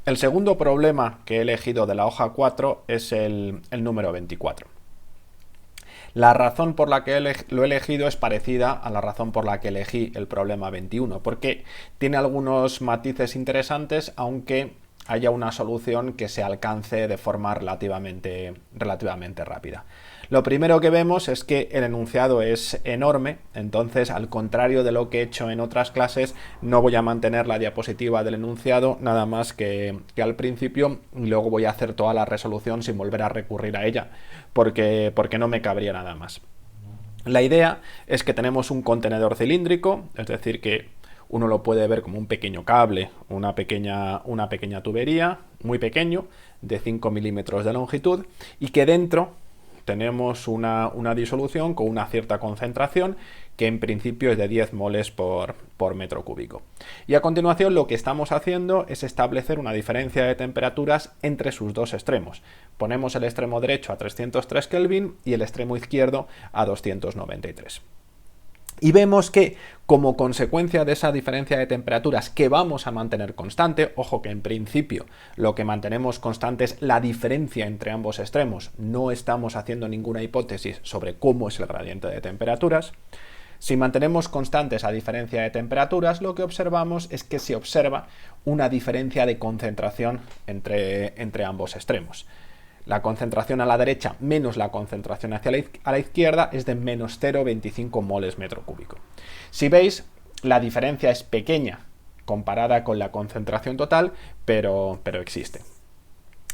El segundo problema que he elegido de la hoja 4 es el número 24. La razón por la que lo he elegido es parecida a la razón por la que elegí el problema 21, porque tiene algunos matices interesantes, aunque haya una solución que se alcance de forma relativamente rápida. Lo primero que vemos es que el enunciado es enorme, entonces al contrario de lo que he hecho en otras clases, no voy a mantener la diapositiva del enunciado nada más que al principio, y luego voy a hacer toda la resolución sin volver a recurrir a ella, porque no me cabría nada más. La idea es que tenemos un contenedor cilíndrico, es decir que uno lo puede ver como un pequeño cable, una pequeña tubería, muy pequeño, de 5 milímetros de longitud, y que dentro tenemos una disolución con una cierta concentración que en principio es de 10 moles por metro cúbico. Y a continuación lo que estamos haciendo es establecer una diferencia de temperaturas entre sus dos extremos. Ponemos el extremo derecho a 303 Kelvin y el extremo izquierdo a 293. Y vemos que como consecuencia de esa diferencia de temperaturas que vamos a mantener constante, ojo que en principio lo que mantenemos constante es la diferencia entre ambos extremos, no estamos haciendo ninguna hipótesis sobre cómo es el gradiente de temperaturas. Si mantenemos constante esa diferencia de temperaturas, lo que observamos es que se observa una diferencia de concentración entre ambos extremos. La concentración a la derecha menos la concentración a la izquierda es de menos 0,25 moles metro cúbico. Si veis, la diferencia es pequeña comparada con la concentración total, pero existe.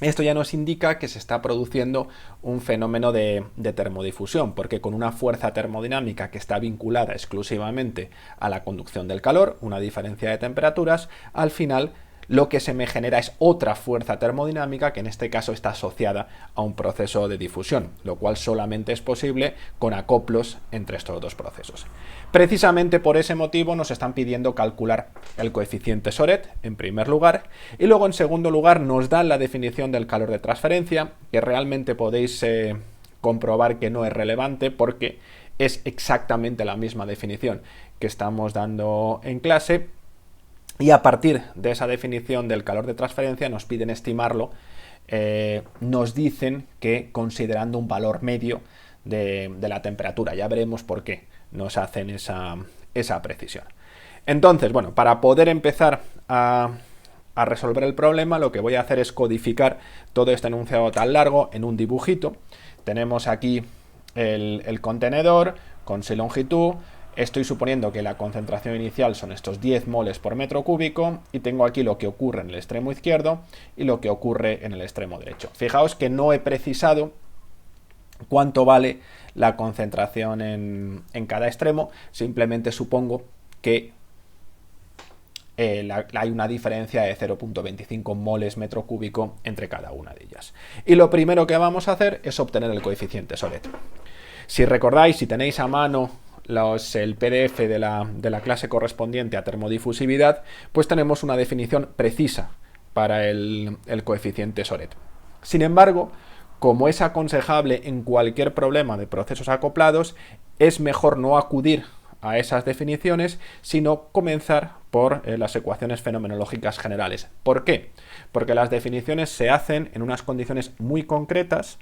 Esto ya nos indica que se está produciendo un fenómeno de termodifusión, porque con una fuerza termodinámica que está vinculada exclusivamente a la conducción del calor, una diferencia de temperaturas, al final lo que se me genera es otra fuerza termodinámica que en este caso está asociada a un proceso de difusión, lo cual solamente es posible con acoplos entre estos dos procesos. Precisamente por ese motivo nos están pidiendo calcular el coeficiente Soret en primer lugar y luego en segundo lugar nos dan la definición del calor de transferencia, que realmente podéis comprobar que no es relevante porque es exactamente la misma definición que estamos dando en clase. Y a partir de esa definición del calor de transferencia nos piden estimarlo, nos dicen que considerando un valor medio de la temperatura, ya veremos por qué nos hacen esa precisión. Entonces, bueno, para poder empezar a resolver el problema, lo que voy a hacer es codificar todo este enunciado tan largo en un dibujito. Tenemos aquí el contenedor con su longitud. Estoy suponiendo que la concentración inicial son estos 10 moles por metro cúbico y tengo aquí lo que ocurre en el extremo izquierdo y lo que ocurre en el extremo derecho. Fijaos que no he precisado cuánto vale la concentración en cada extremo, simplemente supongo que hay una diferencia de 0,25 moles metro cúbico entre cada una de ellas. Y lo primero que vamos a hacer es obtener el coeficiente Soret. Si recordáis, si tenéis a mano el PDF de la clase correspondiente a termodifusividad, pues tenemos una definición precisa para el coeficiente Soret. Sin embargo, como es aconsejable en cualquier problema de procesos acoplados, es mejor no acudir a esas definiciones, sino comenzar por las ecuaciones fenomenológicas generales. ¿Por qué? Porque las definiciones se hacen en unas condiciones muy concretas,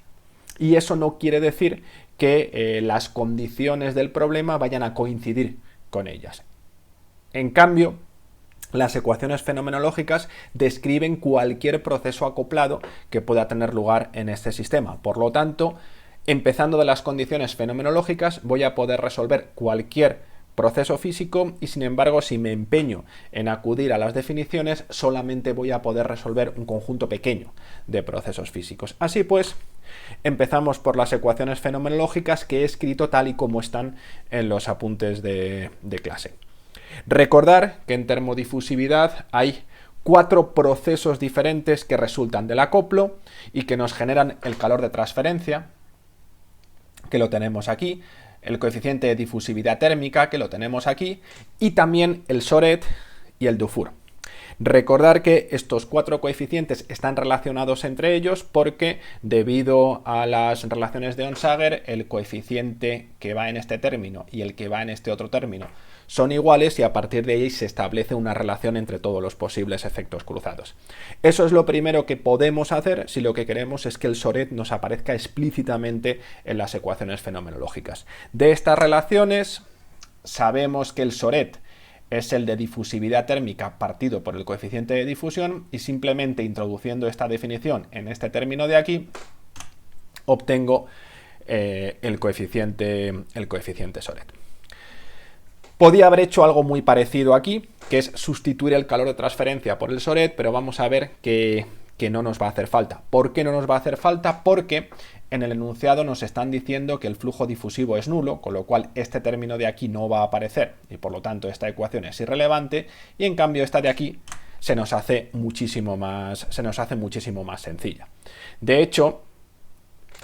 y eso no quiere decir que las condiciones del problema vayan a coincidir con ellas. En cambio, las ecuaciones fenomenológicas describen cualquier proceso acoplado que pueda tener lugar en este sistema. Por lo tanto, empezando de las condiciones fenomenológicas, voy a poder resolver cualquier proceso físico y sin embargo si me empeño en acudir a las definiciones solamente voy a poder resolver un conjunto pequeño de procesos físicos. Así pues, empezamos por las ecuaciones fenomenológicas que he escrito tal y como están en los apuntes de clase. Recordar que en termodifusividad hay 4 procesos diferentes que resultan del acoplo y que nos generan el calor de transferencia, que lo tenemos aquí, el coeficiente de difusividad térmica, que lo tenemos aquí, y también el Soret y el Dufour. Recordar que estos 4 coeficientes están relacionados entre ellos porque debido a las relaciones de Onsager, el coeficiente que va en este término y el que va en este otro término son iguales y a partir de ahí se establece una relación entre todos los posibles efectos cruzados. Eso es lo primero que podemos hacer si lo que queremos es que el Soret nos aparezca explícitamente en las ecuaciones fenomenológicas. De estas relaciones sabemos que el Soret es el de difusividad térmica partido por el coeficiente de difusión y simplemente introduciendo esta definición en este término de aquí obtengo el coeficiente Soret. Podía haber hecho algo muy parecido aquí, que es sustituir el calor de transferencia por el Soret, pero vamos a ver que no nos va a hacer falta. ¿Por qué no nos va a hacer falta? Porque en el enunciado nos están diciendo que el flujo difusivo es nulo, con lo cual este término de aquí no va a aparecer y por lo tanto esta ecuación es irrelevante, y en cambio esta de aquí se nos hace muchísimo más sencilla. De hecho,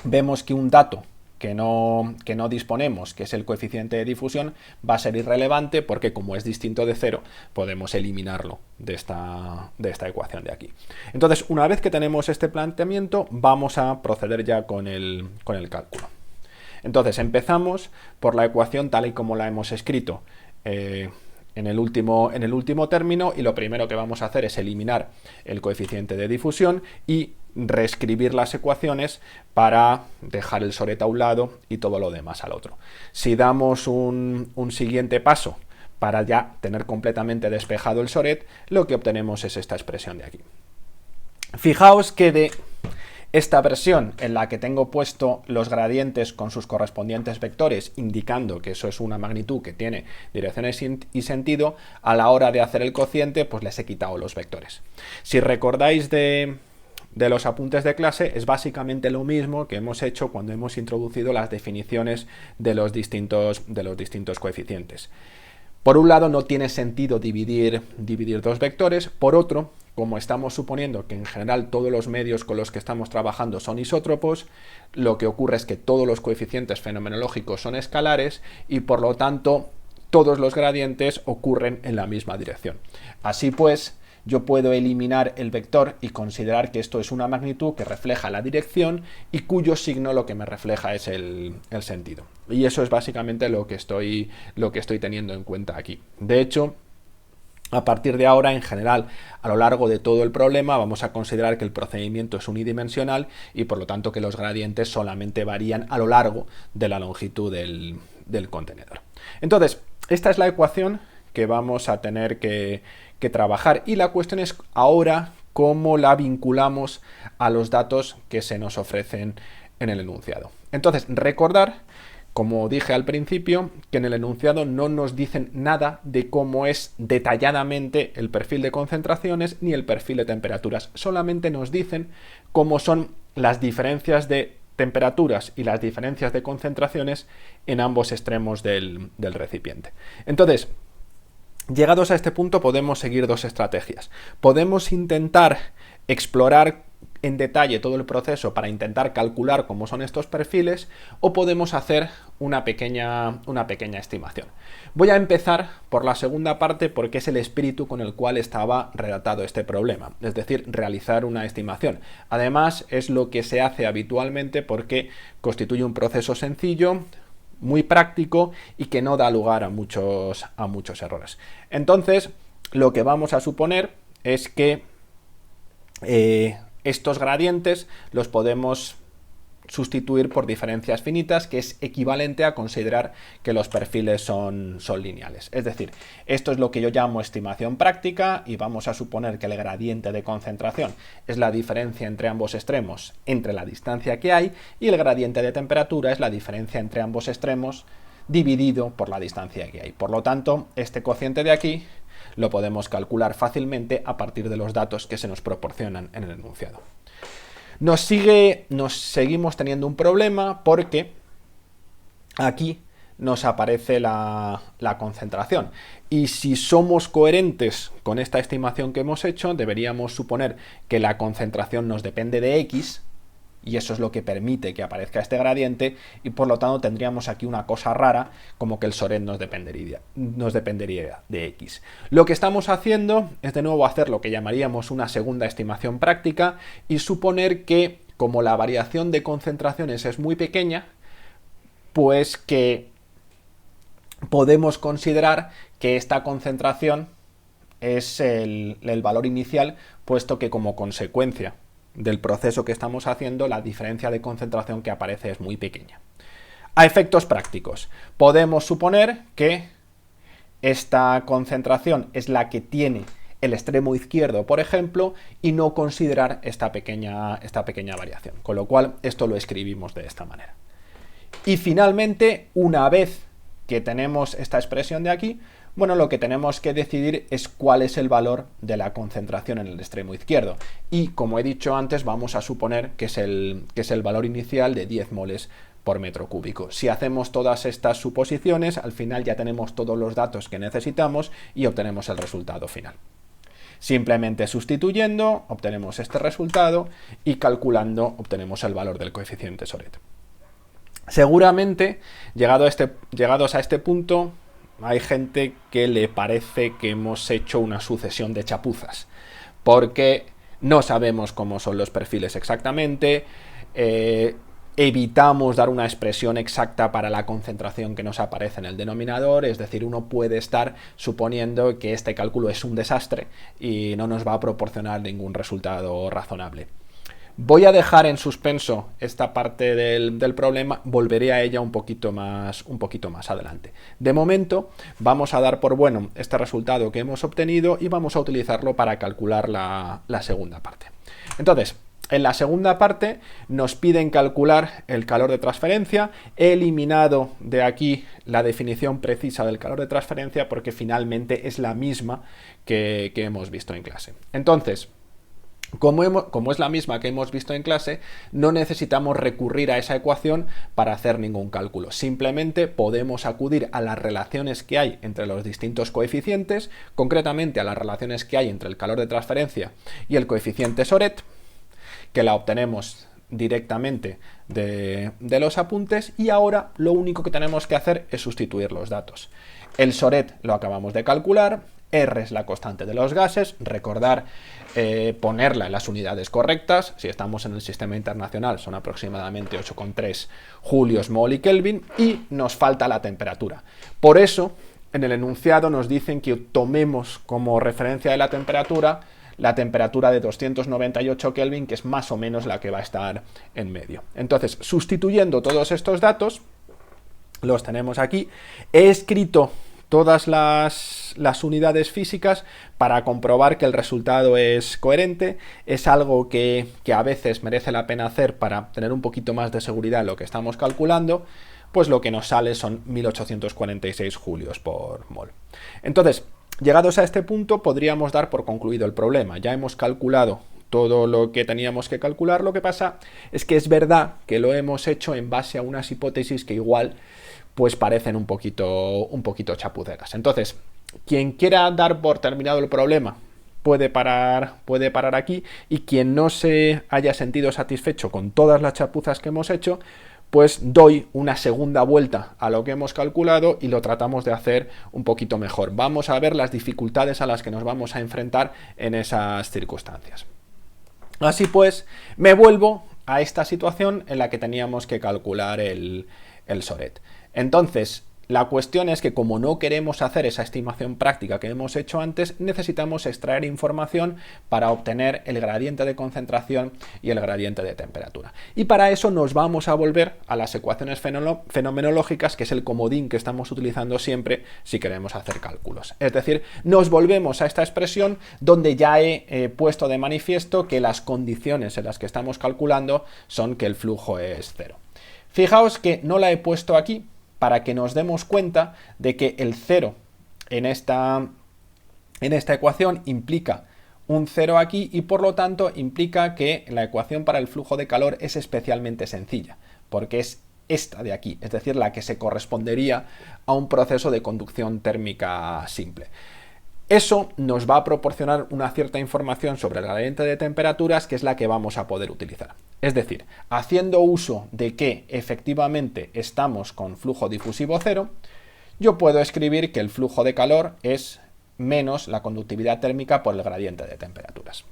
vemos que un dato que no disponemos, que es el coeficiente de difusión, va a ser irrelevante porque como es distinto de 0, podemos eliminarlo de esta ecuación de aquí. Entonces, una vez que tenemos este planteamiento, vamos a proceder ya con el cálculo. Entonces, empezamos por la ecuación tal y como la hemos escrito en el último término, y lo primero que vamos a hacer es eliminar el coeficiente de difusión y reescribir las ecuaciones para dejar el Soret a un lado y todo lo demás al otro. Si damos un siguiente paso para ya tener completamente despejado el Soret, lo que obtenemos es esta expresión de aquí. Fijaos que de esta versión en la que tengo puesto los gradientes con sus correspondientes vectores, indicando que eso es una magnitud que tiene direcciones y sentido, a la hora de hacer el cociente, pues les he quitado los vectores. Si recordáis de los apuntes de clase, es básicamente lo mismo que hemos hecho cuando hemos introducido las definiciones de los distintos coeficientes. Por un lado, no tiene sentido dividir dos vectores. Por otro, como estamos suponiendo que en general todos los medios con los que estamos trabajando son isótropos, lo que ocurre es que todos los coeficientes fenomenológicos son escalares y por lo tanto todos los gradientes ocurren en la misma dirección. Así pues, yo puedo eliminar el vector y considerar que esto es una magnitud que refleja la dirección y cuyo signo lo que me refleja es el sentido. Y eso es básicamente lo que estoy teniendo en cuenta aquí. De hecho, a partir de ahora, en general, a lo largo de todo el problema, vamos a considerar que el procedimiento es unidimensional y por lo tanto que los gradientes solamente varían a lo largo de la longitud del contenedor. Entonces, esta es la ecuación que vamos a tener que trabajar y la cuestión es ahora cómo la vinculamos a los datos que se nos ofrecen en el enunciado. Entonces, recordar, como dije al principio, que en el enunciado no nos dicen nada de cómo es detalladamente el perfil de concentraciones ni el perfil de temperaturas. Solamente nos dicen cómo son las diferencias de temperaturas y las diferencias de concentraciones en ambos extremos del recipiente. Entonces, llegados a este punto podemos seguir dos estrategias. Podemos intentar explorar en detalle todo el proceso para intentar calcular cómo son estos perfiles o podemos hacer una pequeña estimación. Voy a empezar por la segunda parte porque es el espíritu con el cual estaba redactado este problema, es decir, realizar una estimación. Además, es lo que se hace habitualmente porque constituye un proceso sencillo, muy práctico y que no da lugar a muchos errores. Entonces, lo que vamos a suponer es que estos gradientes los podemos sustituir por diferencias finitas, que es equivalente a considerar que los perfiles son lineales. Es decir, esto es lo que yo llamo estimación práctica y vamos a suponer que el gradiente de concentración es la diferencia entre ambos extremos entre la distancia que hay y el gradiente de temperatura es la diferencia entre ambos extremos dividido por la distancia que hay. Por lo tanto, este cociente de aquí lo podemos calcular fácilmente a partir de los datos que se nos proporcionan en el enunciado. Nos seguimos teniendo un problema porque aquí nos aparece la concentración y si somos coherentes con esta estimación que hemos hecho, deberíamos suponer que la concentración nos depende de X y eso es lo que permite que aparezca este gradiente y por lo tanto tendríamos aquí una cosa rara como que el Soret nos dependería de X. Lo que estamos haciendo es de nuevo hacer lo que llamaríamos una segunda estimación práctica y suponer que como la variación de concentraciones es muy pequeña, pues que podemos considerar que esta concentración es el valor inicial, puesto que como consecuencia del proceso que estamos haciendo, la diferencia de concentración que aparece es muy pequeña. A efectos prácticos, podemos suponer que esta concentración es la que tiene el extremo izquierdo, por ejemplo, y no considerar esta pequeña variación. Con lo cual, esto lo escribimos de esta manera. Y finalmente, una vez que tenemos esta expresión de aquí, bueno, lo que tenemos que decidir es cuál es el valor de la concentración en el extremo izquierdo. Y, como he dicho antes, vamos a suponer que es el valor inicial de 10 moles por metro cúbico. Si hacemos todas estas suposiciones, al final ya tenemos todos los datos que necesitamos y obtenemos el resultado final. Simplemente sustituyendo, obtenemos este resultado y calculando, obtenemos el valor del coeficiente Soret. Seguramente, llegados a este punto, hay gente que le parece que hemos hecho una sucesión de chapuzas, porque no sabemos cómo son los perfiles exactamente, evitamos dar una expresión exacta para la concentración que nos aparece en el denominador, es decir, uno puede estar suponiendo que este cálculo es un desastre y no nos va a proporcionar ningún resultado razonable. Voy a dejar en suspenso esta parte del problema, volveré a ella un poquito más adelante. De momento, vamos a dar por bueno este resultado que hemos obtenido y vamos a utilizarlo para calcular la segunda parte. Entonces, en la segunda parte nos piden calcular el calor de transferencia. He eliminado de aquí la definición precisa del calor de transferencia porque finalmente es la misma que hemos visto en clase. Entonces, como es la misma que hemos visto en clase, no necesitamos recurrir a esa ecuación para hacer ningún cálculo. Simplemente podemos acudir a las relaciones que hay entre los distintos coeficientes, concretamente a las relaciones que hay entre el calor de transferencia y el coeficiente Soret, que la obtenemos directamente de los apuntes, y ahora lo único que tenemos que hacer es sustituir los datos. El Soret lo acabamos de calcular, R es la constante de los gases, recordar ponerla en las unidades correctas. Si estamos en el sistema internacional son aproximadamente 8,3 julios, mol y Kelvin, y nos falta la temperatura. Por eso en el enunciado nos dicen que tomemos como referencia de la temperatura de 298 Kelvin, que es más o menos la que va a estar en medio. Entonces, sustituyendo todos estos datos, los tenemos aquí. He escrito todas las unidades físicas para comprobar que el resultado es coherente. Es algo que a veces merece la pena hacer para tener un poquito más de seguridad en lo que estamos calculando. Pues lo que nos sale son 1846 julios por mol. Entonces, llegados a este punto, podríamos dar por concluido el problema. Ya hemos calculado todo lo que teníamos que calcular. Lo que pasa es que es verdad que lo hemos hecho en base a unas hipótesis que igual pues parecen un poquito chapuceras. Entonces, quien quiera dar por terminado el problema puede parar aquí, y quien no se haya sentido satisfecho con todas las chapuzas que hemos hecho, pues doy una segunda vuelta a lo que hemos calculado y lo tratamos de hacer un poquito mejor. Vamos a ver las dificultades a las que nos vamos a enfrentar en esas circunstancias. Así pues, me vuelvo a esta situación en la que teníamos que calcular el Soret. Entonces, la cuestión es que como no queremos hacer esa estimación práctica que hemos hecho antes, necesitamos extraer información para obtener el gradiente de concentración y el gradiente de temperatura. Y para eso nos vamos a volver a las ecuaciones fenomenológicas, que es el comodín que estamos utilizando siempre si queremos hacer cálculos. Es decir, nos volvemos a esta expresión donde ya he puesto de manifiesto que las condiciones en las que estamos calculando son que el flujo es cero. Fijaos que no la he puesto aquí para que nos demos cuenta de que el 0 en esta ecuación implica un 0 aquí, y por lo tanto implica que la ecuación para el flujo de calor es especialmente sencilla, porque es esta de aquí, es decir, la que se correspondería a un proceso de conducción térmica simple. Eso nos va a proporcionar una cierta información sobre el gradiente de temperaturas, que es la que vamos a poder utilizar. Es decir, haciendo uso de que efectivamente estamos con flujo difusivo cero, yo puedo escribir que el flujo de calor es menos la conductividad térmica por el gradiente de temperaturas.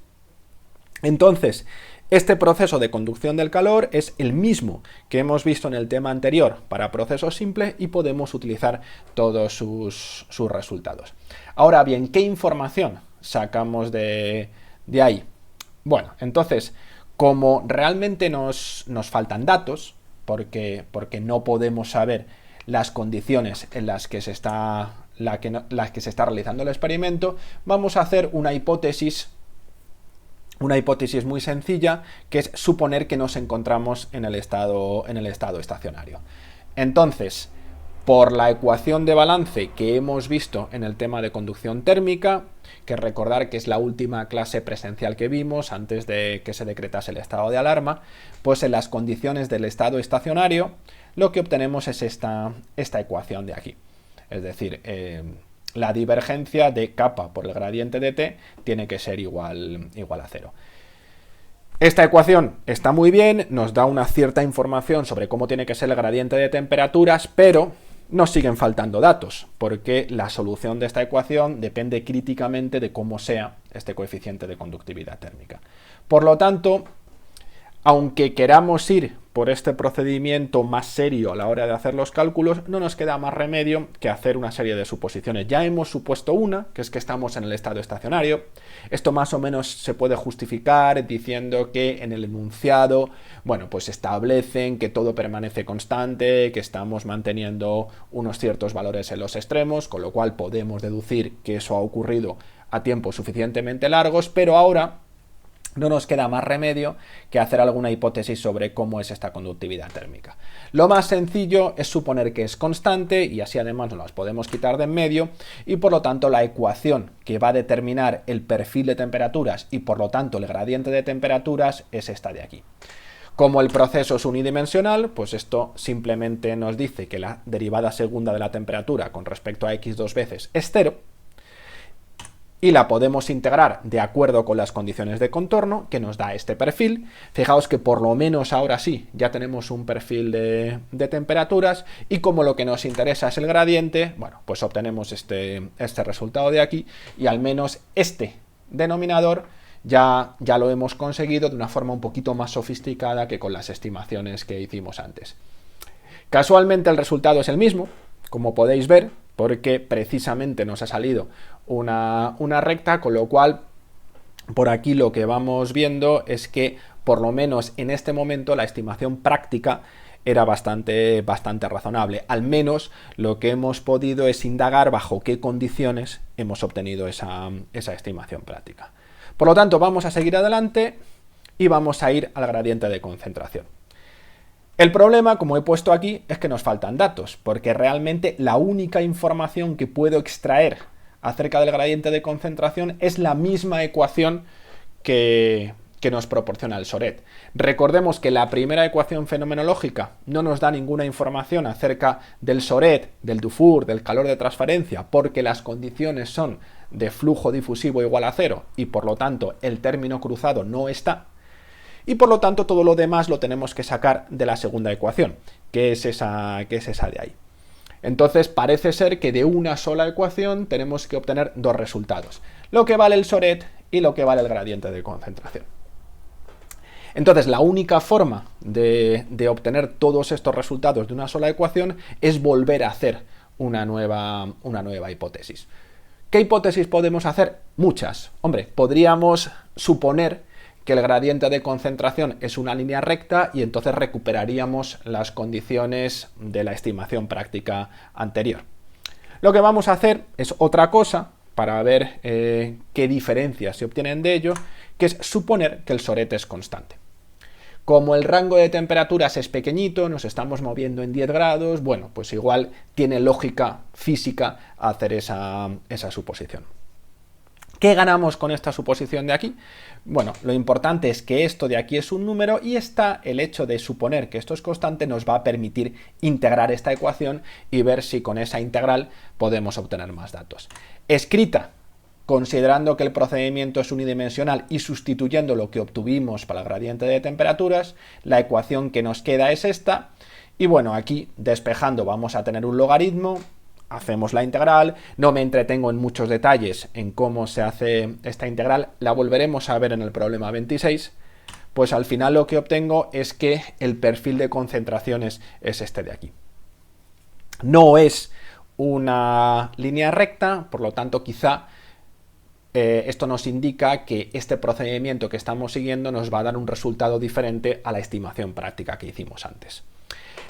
Entonces, Este proceso de conducción del calor es el mismo que hemos visto en el tema anterior para procesos simples y podemos utilizar todos sus resultados. Ahora bien, ¿qué información sacamos de ahí? Bueno, entonces, como realmente nos faltan datos, porque no podemos saber las condiciones en las que se está realizando el experimento, vamos a hacer una hipótesis muy sencilla, que es suponer que nos encontramos en el estado estacionario. Entonces, por la ecuación de balance que hemos visto en el tema de conducción térmica, que recordar que es la última clase presencial que vimos antes de que se decretase el estado de alarma, pues en las condiciones del estado estacionario lo que obtenemos es esta ecuación de aquí. Es decir, la divergencia de kappa por el gradiente de t tiene que ser igual a 0. Esta ecuación está muy bien, nos da una cierta información sobre cómo tiene que ser el gradiente de temperaturas, pero nos siguen faltando datos, porque la solución de esta ecuación depende críticamente de cómo sea este coeficiente de conductividad térmica. Por lo tanto, aunque queramos ir por este procedimiento más serio a la hora de hacer los cálculos, no nos queda más remedio que hacer una serie de suposiciones. Ya hemos supuesto una, que es que estamos en el estado estacionario. Esto más o menos se puede justificar diciendo que en el enunciado, bueno, pues establecen que todo permanece constante, que estamos manteniendo unos ciertos valores en los extremos, con lo cual podemos deducir que eso ha ocurrido a tiempos suficientemente largos, pero ahora no nos queda más remedio que hacer alguna hipótesis sobre cómo es esta conductividad térmica. Lo más sencillo es suponer que es constante y así además nos las podemos quitar de en medio y por lo tanto la ecuación que va a determinar el perfil de temperaturas y por lo tanto el gradiente de temperaturas es esta de aquí. Como el proceso es unidimensional, pues esto simplemente nos dice que la derivada segunda de la temperatura con respecto a x dos veces es 0, y la podemos integrar de acuerdo con las condiciones de contorno que nos da este perfil. Fijaos que por lo menos ahora sí ya tenemos un perfil de temperaturas y como lo que nos interesa es el gradiente, bueno, pues obtenemos este resultado de aquí y al menos este denominador ya lo hemos conseguido de una forma un poquito más sofisticada que con las estimaciones que hicimos antes. Casualmente el resultado es el mismo, como podéis ver, porque precisamente nos ha salido una recta, con lo cual por aquí lo que vamos viendo es que por lo menos en este momento la estimación práctica era bastante razonable. Al menos lo que hemos podido es indagar bajo qué condiciones hemos obtenido esa estimación práctica. Por lo tanto, vamos a seguir adelante y vamos a ir al gradiente de concentración. El problema, como he puesto aquí, es que nos faltan datos, porque realmente la única información que puedo extraer acerca del gradiente de concentración es la misma ecuación que nos proporciona el Soret. Recordemos que la primera ecuación fenomenológica no nos da ninguna información acerca del Soret, del Dufour, del calor de transferencia, porque las condiciones son de flujo difusivo igual a 0 y por lo tanto el término cruzado no está. Y por lo tanto todo lo demás lo tenemos que sacar de la segunda ecuación, que es esa de ahí. Entonces parece ser que de una sola ecuación tenemos que obtener dos resultados, lo que vale el Soret y lo que vale el gradiente de concentración. Entonces la única forma de obtener todos estos resultados de una sola ecuación es volver a hacer una nueva hipótesis. ¿Qué hipótesis podemos hacer? Muchas. Hombre, podríamos suponer que el gradiente de concentración es una línea recta y entonces recuperaríamos las condiciones de la estimación práctica anterior. Lo que vamos a hacer es otra cosa para ver qué diferencias se obtienen de ello, que es suponer que el Soret es constante. Como el rango de temperaturas es pequeñito, nos estamos moviendo en 10 grados, bueno, pues igual tiene lógica física hacer esa suposición. ¿Qué ganamos con esta suposición de aquí? Bueno, lo importante es que esto de aquí es un número y el hecho de suponer que esto es constante nos va a permitir integrar esta ecuación y ver si con esa integral podemos obtener más datos. Escrita, considerando que el procedimiento es unidimensional y sustituyendo lo que obtuvimos para el gradiente de temperaturas, la ecuación que nos queda es esta. Y bueno, aquí despejando vamos a tener un logaritmo. Hacemos la integral, no me entretengo en muchos detalles en cómo se hace esta integral, la volveremos a ver en el problema 26, pues al final lo que obtengo es que el perfil de concentraciones es este de aquí. No es una línea recta, por lo tanto quizá esto nos indica que este procedimiento que estamos siguiendo nos va a dar un resultado diferente a la estimación práctica que hicimos antes.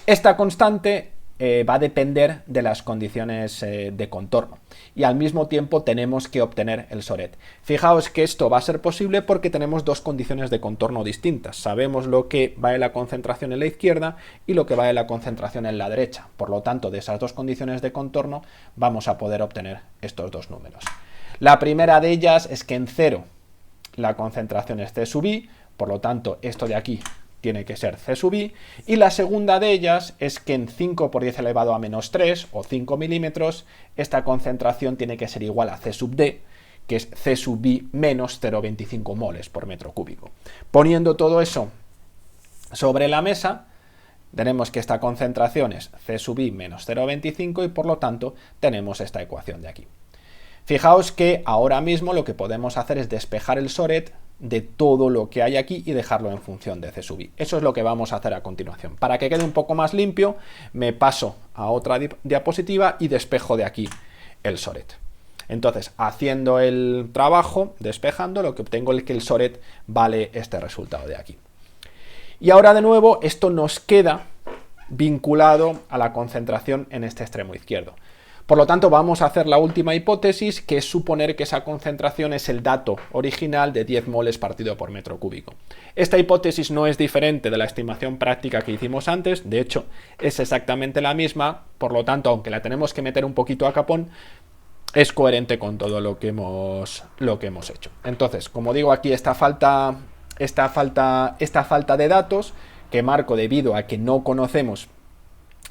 Esta constante va a depender de las condiciones de contorno y al mismo tiempo tenemos que obtener el Soret. Fijaos que esto va a ser posible porque tenemos dos condiciones de contorno distintas. Sabemos lo que va en la concentración en la izquierda y lo que va en la concentración en la derecha. Por lo tanto, de esas dos condiciones de contorno vamos a poder obtener estos dos números. La primera de ellas es que en 0 la concentración es C sub i, por lo tanto esto de aquí tiene que ser C sub i, y la segunda de ellas es que en 5 por 10 elevado a menos 3 o 5 milímetros esta concentración tiene que ser igual a C sub d, que es C sub i menos 0,25 moles por metro cúbico. Poniendo todo eso sobre la mesa, tenemos que esta concentración es C sub i menos 0,25 y por lo tanto tenemos esta ecuación de aquí. Fijaos que ahora mismo lo que podemos hacer es despejar el Soret de todo lo que hay aquí y dejarlo en función de C sub i. Eso es lo que vamos a hacer a continuación. Para que quede un poco más limpio, me paso a otra diapositiva y despejo de aquí el Soret. Entonces, haciendo el trabajo, despejando, lo que obtengo es que el Soret vale este resultado de aquí. Y ahora de nuevo, esto nos queda vinculado a la concentración en este extremo izquierdo. Por lo tanto, vamos a hacer la última hipótesis, que es suponer que esa concentración es el dato original de 10 moles partido por metro cúbico. Esta hipótesis no es diferente de la estimación práctica que hicimos antes, de hecho, es exactamente la misma, por lo tanto, aunque la tenemos que meter un poquito a capón, es coherente con todo lo que hemos hecho. Entonces, como digo aquí, esta falta de datos que marco debido a que no conocemos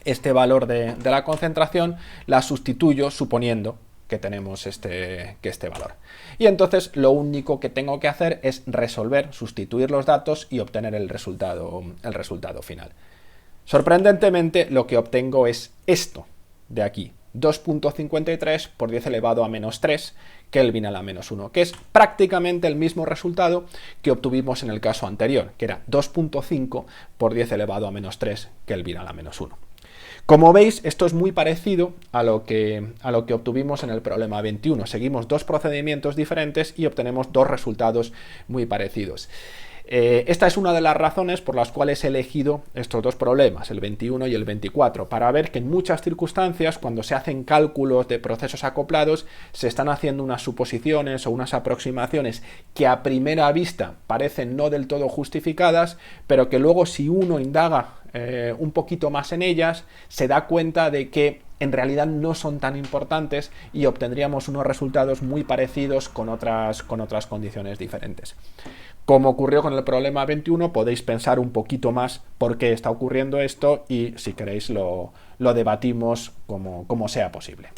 este valor de la concentración, la sustituyo suponiendo que tenemos este valor. Y entonces lo único que tengo que hacer es resolver, sustituir los datos y obtener el resultado final. Sorprendentemente, lo que obtengo es esto de aquí, 2.53 por 10 elevado a menos 3 Kelvin a la menos 1, que es prácticamente el mismo resultado que obtuvimos en el caso anterior, que era 2.5 por 10 elevado a menos 3 Kelvin a la menos 1. Como veis, esto es muy parecido a lo que obtuvimos en el problema 21. Seguimos dos procedimientos diferentes y obtenemos dos resultados muy parecidos. Esta es una de las razones por las cuales he elegido estos dos problemas, el 21 y el 24, para ver que en muchas circunstancias, cuando se hacen cálculos de procesos acoplados, se están haciendo unas suposiciones o unas aproximaciones que a primera vista parecen no del todo justificadas, pero que luego, si uno indaga un poquito más en ellas, se da cuenta de que en realidad no son tan importantes y obtendríamos unos resultados muy parecidos con otras condiciones diferentes. Como ocurrió con el problema 21, podéis pensar un poquito más por qué está ocurriendo esto y, si queréis, lo debatimos como sea posible.